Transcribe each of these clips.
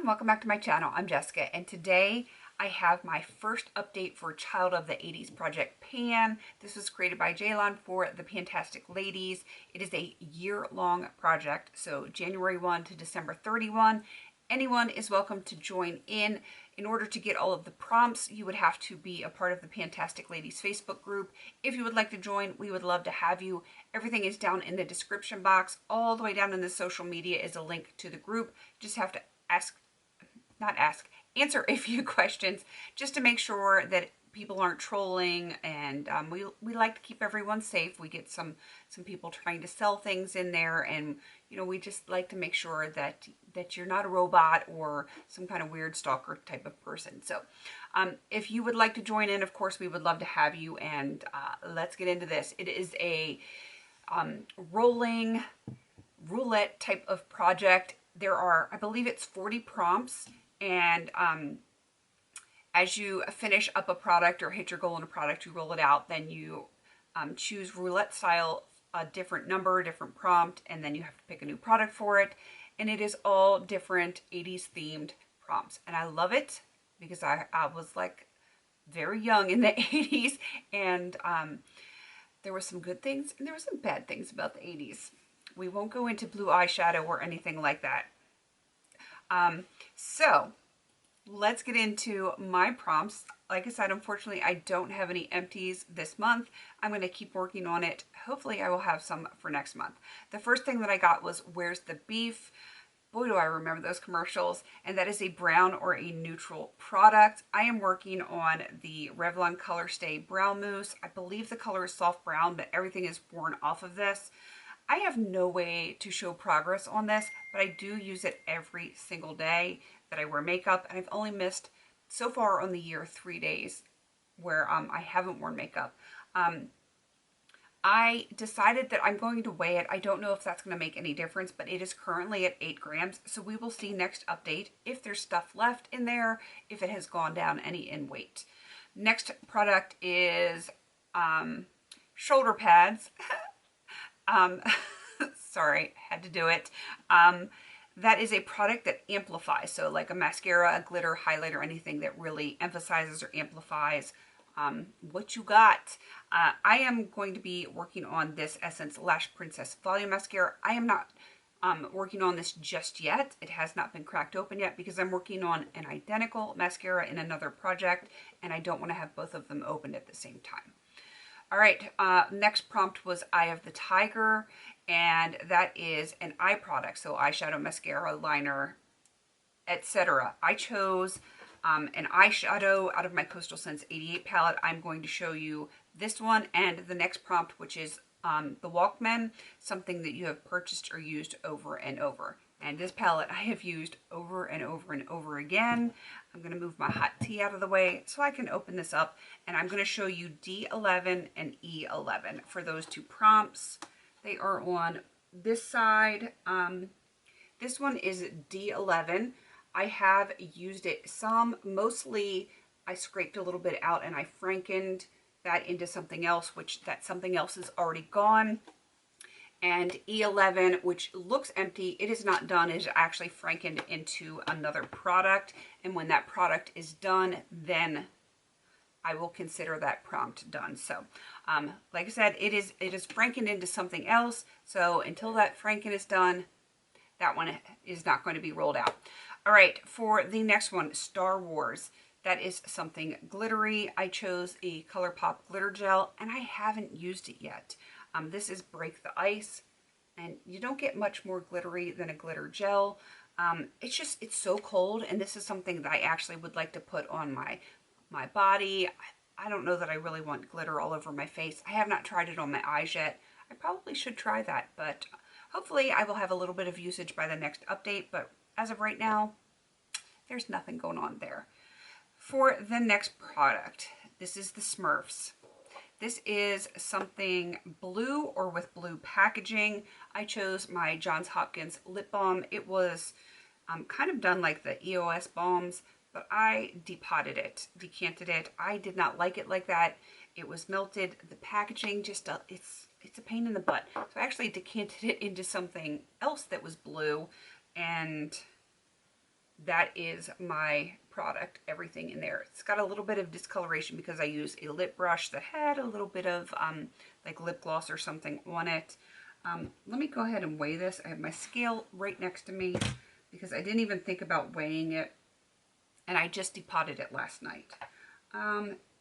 everyone, welcome back to my channel. I'm Jessica, and today I have my first update for Child of the 80s project Pan. This was created by Jaylon for the PANtastic Ladies. It is a year-long project, so January 1 to December 31. Anyone is welcome to join in. In order to get all of the prompts, you would have to be a part of the PANtastic Ladies Facebook group. If you would like to join, we would love to have you. Everything is down in the description box. All the way down in the social media is a link to the group. Just have to answer a few questions just to make sure that people aren't trolling, and we like to keep everyone safe. We get some people trying to sell things in there, and we just like to make sure that you're not a robot or some kind of weird stalker type of person. So if you would like to join in, of course we would love to have you, and let's get into this. It is a rolling roulette type of project. There are, I believe it's 40 prompts, and as you finish up a product or hit your goal in a product, you roll it out, then you choose roulette style, a different number, a different prompt, and then you have to pick a new product for it. And it is all different 80s themed prompts. And I love it because I was like very young in the 80s, and there were some good things and there were some bad things about the 80s. We won't go into blue eyeshadow or anything like that. So let's get into my prompts. Like I said, unfortunately, I don't have any empties this month. I'm going to keep working on it. Hopefully I will have some for next month. The first thing that I got was Where's the Beef? Boy, do I remember those commercials. And that is a brown or a neutral product. I am working on the Revlon Color Stay Brow Mousse. I believe the color is soft brown, but everything is worn off of this. I have no way to show progress on this, but I do use it every single day that I wear makeup, and I've only missed so far on the year 3 days where I haven't worn makeup. I decided that I'm going to weigh it. I don't know if that's going to make any difference, but it is currently at 8 grams, so we will see next update if there's stuff left in there, if it has gone down any in weight. Next product is shoulder pads. Sorry, had to do it. That is a product that amplifies. So like a mascara, a glitter, highlighter, anything that really emphasizes or amplifies what you got. I am going to be working on this Essence Lash Princess Volume Mascara. I am not working on this just yet. It has not been cracked open yet because I'm working on an identical mascara in another project, and I don't want to have both of them opened at the same time. All right, next prompt was Eye of the Tiger, and that is an eye product, so eyeshadow, mascara, liner, etc. I chose an eyeshadow out of my Coastal Scents 88 palette. I'm going to show you this one and the next prompt, which is the Walkman, something that you have purchased or used over and over. And this palette I have used over and over and over again. I'm going to move my hot tea out of the way so I can open this up. And I'm going to show you D11 and E11 for those two prompts. They are on this side. This one is D11. I have used it some. Mostly I scraped a little bit out and I frankened that into something else, which that something else is already gone. And E11, which looks empty, it is not done. It is actually frankened into another product. And when that product is done, then I will consider that prompt done. So, like I said, it is frankened into something else. So until that franken is done, that one is not going to be rolled out. All right, for the next one, Star Wars. That is something glittery. I chose a ColourPop glitter gel, and I haven't used it yet. This is Break the Ice, and you don't get much more glittery than a glitter gel. It's so cold, and this is something that I actually would like to put on my body. I don't know that I really want glitter all over my face. I have not tried it on my eyes yet. I probably should try that, but hopefully I will have a little bit of usage by the next update, but as of right now, there's nothing going on there. For the next product, this is the Smurfs. This is something blue or with blue packaging. I chose my Johns Hopkins lip balm. It was kind of done like the EOS balms, but I depotted it, decanted it. I did not like it like that. It was melted. The packaging just, it's a pain in the butt. So I actually decanted it into something else that was blue, and that is my product, everything in there. It's got a little bit of discoloration because I use a lip brush that had a little bit of like lip gloss or something on it. Let me go ahead and weigh this. I have my scale right next to me because I didn't even think about weighing it, and I just depotted it last night.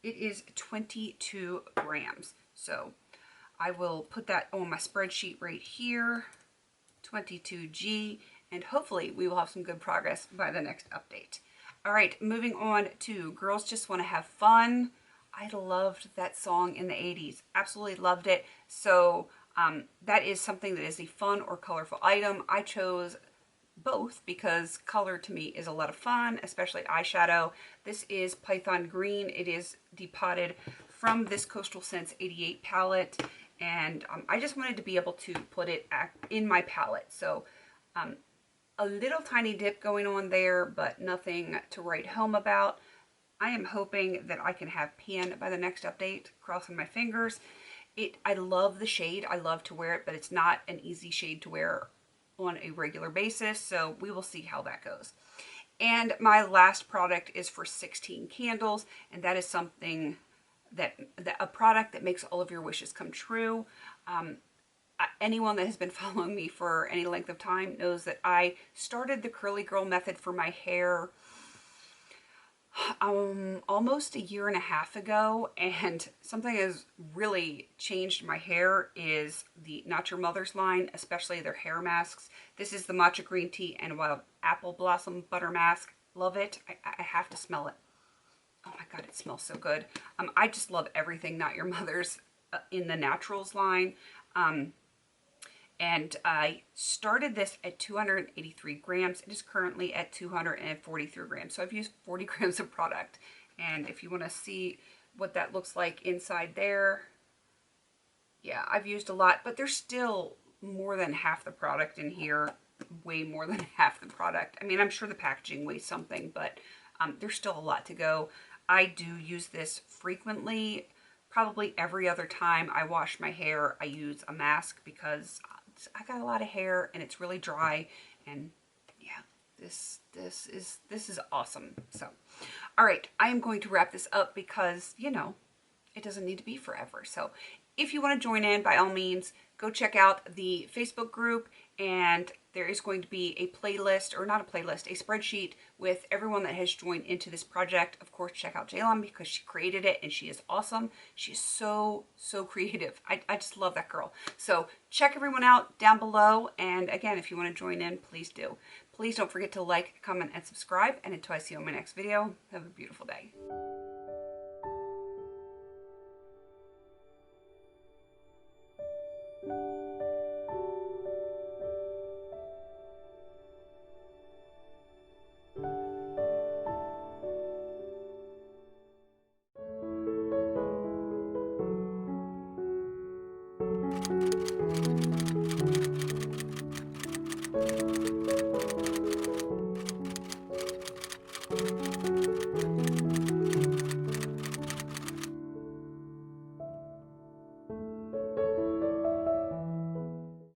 It is 22 grams. So I will put that on my spreadsheet right here, 22G, and hopefully we will have some good progress by the next update. All right, moving on to Girls Just Want to Have Fun. I loved that song in the 80s. Absolutely loved it. So that is something that is a fun or colorful item. I chose both because color to me is a lot of fun, especially eyeshadow. This is Python Green. It is depotted from this Coastal Scents 88 palette, and I just wanted to be able to put it in my palette. So a little tiny dip going on there, but nothing to write home about. I am hoping that I can have pan by the next update, crossing my fingers. I love the shade. I love to wear it, but it's not an easy shade to wear on a regular basis, so we will see how that goes. And my last product is for 16 candles, and that is something a product that makes all of your wishes come true. Anyone that has been following me for any length of time knows that I started the curly girl method for my hair almost a year and a half ago, and something has really changed my hair is the Not Your Mother's line, especially their hair masks. This is the matcha green tea and wild apple blossom butter mask. Love it. I have to smell it. Oh my god, it smells so good. I just love everything Not Your Mother's in the naturals line. And I started this at 283 grams. It is currently at 243 grams. So I've used 40 grams of product. And if you want to see what that looks like inside there, yeah, I've used a lot, but there's still more than half the product in here, way more than half the product. I mean, I'm sure the packaging weighs something, but there's still a lot to go. I do use this frequently. Probably every other time I wash my hair, I use a mask because I got a lot of hair and it's really dry, and yeah, this is awesome. So, all right, I am going to wrap this up because, you know, it doesn't need to be forever. So if you want to join in, by all means, go check out the Facebook group, and there is going to be a playlist, or not a playlist, a spreadsheet with everyone that has joined into this project. Of course, check out Jaylon because she created it and she is awesome. She is so creative. I just love that girl. So check everyone out down below. And again, if you want to join in, please do. Please don't forget to like, comment, and subscribe. And until I see you on my next video, have a beautiful day.